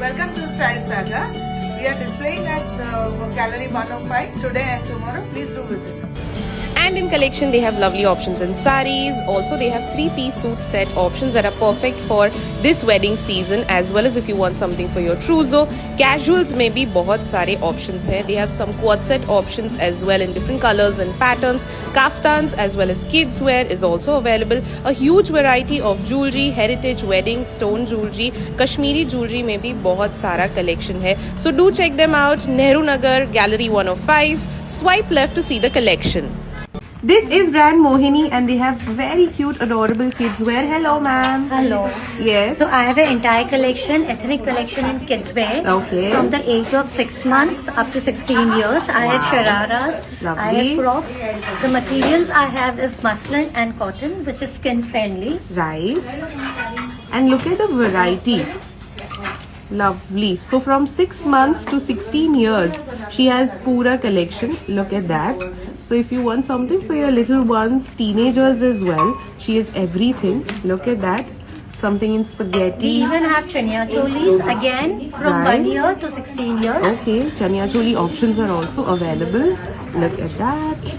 Welcome to Style Saga. We are displaying at Gallery 105 today and tomorrow. Please do visit. And in collection, they have lovely options in saris. Also, they have 3-piece suit set options that are perfect for this wedding season, as well as if you want something for your trousseau. Casuals में भी बहुत सारे options हैं. They have some quad set options as well in different colors and patterns. Kaftans as well as kids wear is also available. A huge variety of jewelry, heritage, wedding, stone jewelry, Kashmiri jewelry में भी बहुत सारा collection है. So do check them out. Nehru Nagar, Gallery 105. Swipe left to see the collection. This is brand Mohini and they have very cute, adorable kids wear. Hello, ma'am. Hello. Yes. So I have an entire collection, ethnic collection in kids wear. Okay. From the age of 6 months up to 16 years. I have shararas. Lovely. I have frocks. The materials I have is muslin and cotton, which is skin friendly. Right. And look at the variety. Lovely. So from 6 months to 16 years, she has pura collection. Look at that. So if you want something for your little ones, teenagers as well, she has everything. Look at that. Something in We spaghetti. even have chaniya cholis again from Right. 1 year to 16 years. Okay, chaniya choli options are also available. Look at that.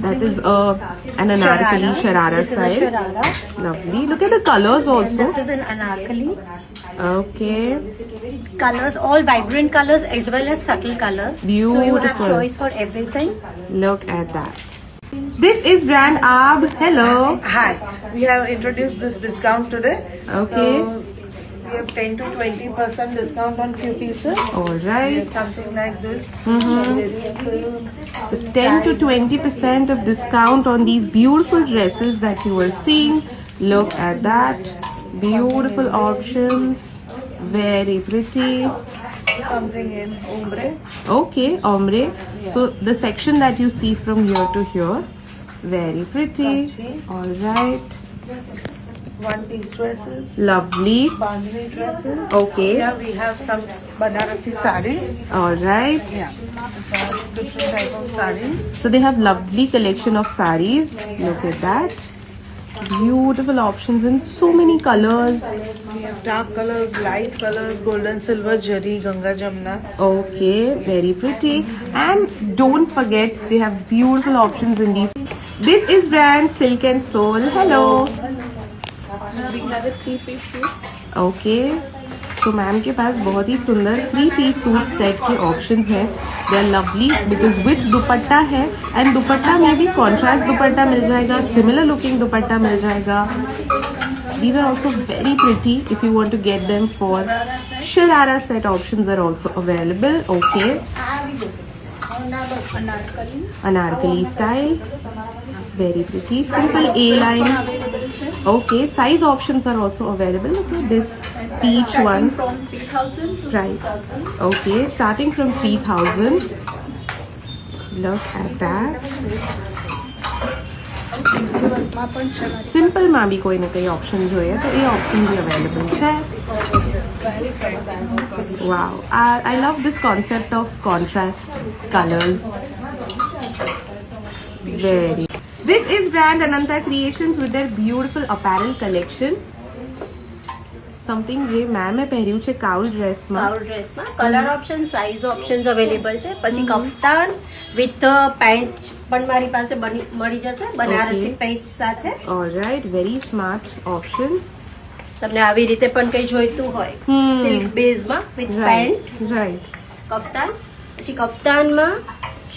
That is an anarkali sharara This is a style. sharara. Lovely. Look at the colors And also. this is an anarkali. Okay. Colors, all vibrant colors as well as subtle colors. So you have Beautiful. choice for everything. Look at that. This is brand Ab. Hello. Hi. We have introduced this discount today. Okay. So we have 10 to 20% discount on few pieces. All We have right. something like this. Mhm. Chandelier silk. So 10 to 20% of discount on these beautiful dresses that you are seeing. Look at that. Beautiful options. Very pretty. Something in ombre. Okay, ombre. So the section that you see from here to here. Very pretty. All right. One piece dresses. Lovely. Bandhani dresses. Okay. Here we have some Banarasi sarees. All right. Yeah. These are different type of sarees. So they have lovely collection of saris. Look at that. Beautiful options in so many colors. We have dark colors, light colors, golden silver, jari, Ganga Jamna. Okay, very pretty. And don't forget they have beautiful options in these. This is brand Silk and Soul. Hello. We have a 3-piece suits. Okay. तो ma'am के पास बहुत ही सुंदर 3-piece suit set के options हैं. They are lovely because with dupatta है and दुपट्टा में भी contrast दुपट्टा मिल जाएगा, सिमिलर लुकिंग दुपट्टा मिल जाएगा. These are also very pretty if you want to get them for sharara set. Options are also available. Okay. Anarkali style. Very pretty. Simple A-line. Okay. Size options are also available. Look at this peach one. From 3,000 to Right. 6,000. Okay. Starting from 3,000. Look at that. માં પણ છે મારી simple માં બી કોઈ ને કોઈ option જોઈએ તો એ ઓપ્શન બી અવેલેબલ છે. Wow, I love this concept of contrast colors. Very. This is brand Ananta Creations with their beautiful apparel collection. Something જે મેમે પહેર્યું છે કાઉલ ડ્રેસમાં. કાઉલ ડ્રેસમાં colour option size options available છે. પછી કફતાન વિથ પેન્ટ પણ મારી પાસે મળી જશે બનારસી Okay. પેચ સાથે. Alright, very smart options. તમને આવી રીતે પણ કંઈ જોઈતું હોય સિલ્ક બેઝમાં વિથ પેન્ટ Right, right. કફતાન. પછી કફતાનમાં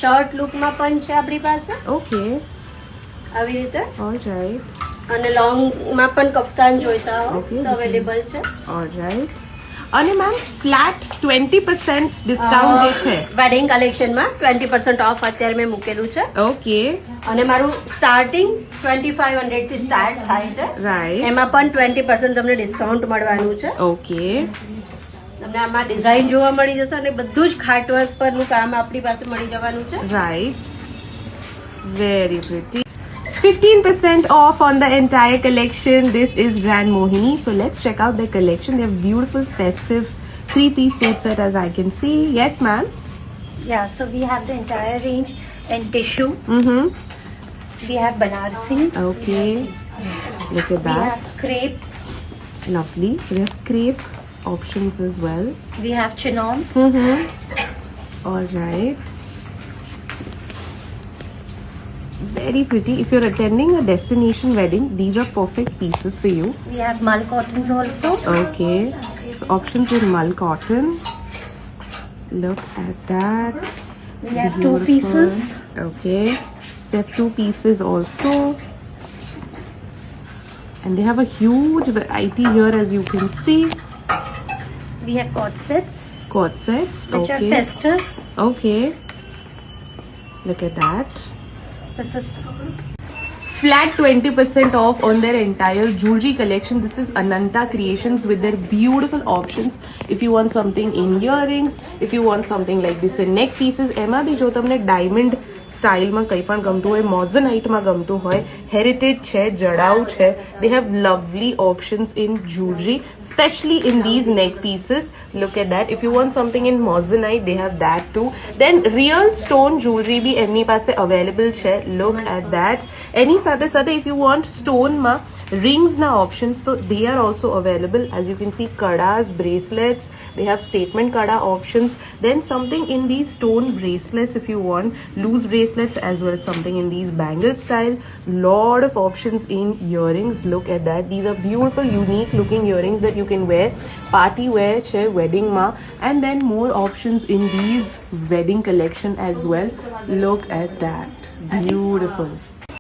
શર્ટ લુકમાં પણ છે આપણી પાસે Okay, આવી રીતે. alright, અને લોંગમાં પણ કફતાન જોઈતા હોય Okay, તો this અવેલેબલ છે. alright. અને મેમ ફ્લેટ 20% ડિસ્કાઉન્ટ જે છે. વેડિંગ કલેક્શનમાં 20% ઓફ અત્યારે મેં મૂકેલું છે. ઓકે, અને મારું સ્ટાર્ટિંગ 2500 થી સ્ટાર્ટ થાય છે. રાઈટ. એમાં પણ 20% તમને ડિસ્કાઉન્ટ મળવાનું છે. ઓકે, તમને આમાં ડિઝાઇન જોવા મળી જશે અને બધું જ ખાટવર્ક પરનું કામ આપણી પાસે મળી જવાનું છે. right. Very pretty. 15% off on the entire collection. This is brand Mohini. So let's check out their collection. They have beautiful festive 3-piece suit set as I can see. Yes, ma'am. Yeah, so we have the entire range in tissue. Mm-hmm. We have Banarsi. Okay. Look at We that. have crepe. Lovely. So we have crepe options as well. We have chignons. All right. Very pretty. If you're attending a destination wedding, these are perfect pieces for you. We have mull cottons also. Okay. So options in mull cotton. Look at that. We have Beautiful. 2 pieces. Okay. They have 2 pieces also. And they have a huge variety here, as you can see. We have corsets, Cord sets. which are Okay. festive. Okay. Look at that. This is Flat 20% off on their entire jewelry collection. This is Ananta Creations with their beautiful options. If you want something in earrings, if you want something like this in neck pieces, એમાં બી જો તમને diamond સ્ટાઇલમાં કંઈ પણ ગમતું હોય, મોઝનાઇટમાં ગમતું હોય, heritage છે, જડાઉ છે, they have lovely options in jewelry, especially in these neck pieces. Look at that. If you want something in moissanite, they have that too. Then real stone jewelry bhi એમની પાસે available છે. Look at that. એની સાથે સાથે if you want stone માં rings na options, so they are also available. As you can see, kadas, bracelets, they have statement kada options. Then something in these stone bracelets if you want, loose bracelets, as well as something in these bangle style. Lot of options in earrings. Look at that. These are beautiful, unique looking earrings that you can wear, party wear che wedding ma. And then more options in these wedding collection as well. Look at that. Beautiful.